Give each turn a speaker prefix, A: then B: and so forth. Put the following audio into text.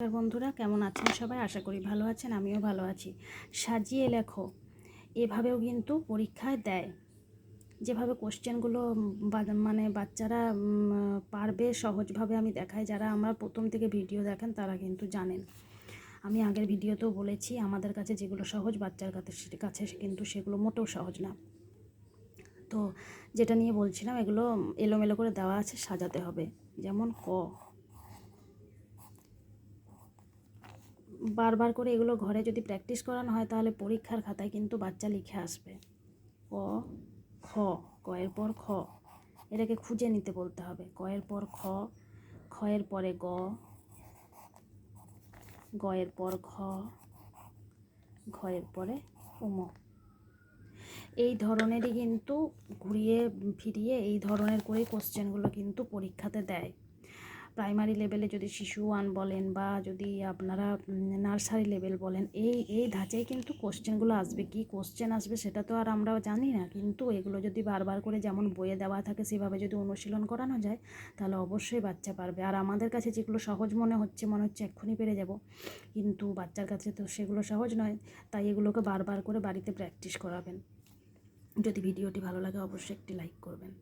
A: নমস্কার বন্ধুরা, কেমন আছেন সবাই? আশা করি ভালো আছেন, আমিও ভালো আছি। সাজিয়ে লেখো এভাবেও কিন্তু পরীক্ষায় দেয়। যেভাবে কোশ্চেনগুলো মানে বাচ্চারা পারবে সহজভাবে আমি দেখাই। যারা আমার প্রথম থেকে ভিডিও দেখেন তারা কিন্তু জানেন। আমি আগের ভিডিওতেও বলেছি, আমাদের কাছে যেগুলো সহজ বাচ্চার কাছে কিন্তু সেগুলো মোটেও সহজ না। তো যেটা নিয়ে বলছিলাম, এগুলো এলোমেলো করে দেওয়া আছে, সাজাতে হবে। যেমন বারবার করে এগুলো ঘরে যদি প্র্যাকটিস করানো হয় তাহলে পরীক্ষার খাতায় কিন্তু বাচ্চা লিখে আসবে। ক, খ, কয়ের পর খ, এটাকে খুঁজে নিতে বলতে হবে। কয়ের পর খ, খয়ের পরে গ, গয়ের পর ঘ, ঘয়ের পরে উম। এই ধরনেরই কিন্তু ঘুরিয়ে ফিরিয়ে এই ধরনের করেই কোশ্চেনগুলো কিন্তু পরীক্ষাতে দেয়। প্রাইমারি লেভেলে যদি শিশু 1 বলেন বা যদি আপনারা নার্সারি লেভেল বলেন, এই ধাঁচেই কিন্তু কোশ্চেনগুলো আসবে। কি কোশ্চেন আসবে সেটা তো আর আমরাও জানি না, কিন্তু এগুলো যদি বারবার করে যেমন বইয়ে দেওয়া থাকে সেভাবে যদি অনুশীলন করানো যায় তাহলে অবশ্যই বাচ্চা পারবে। আর আমাদের কাছে যেগুলো সহজ মনে হচ্ছে এক্ষুনি পেরে যাব, কিন্তু বাচ্চার কাছে তো সেগুলো সহজ নয়। তাই এগুলোকে বারবার করে বাড়িতে প্র্যাকটিস করাবেন। যদি ভিডিওটি ভালো লাগে অবশ্যই একটি লাইক করবেন।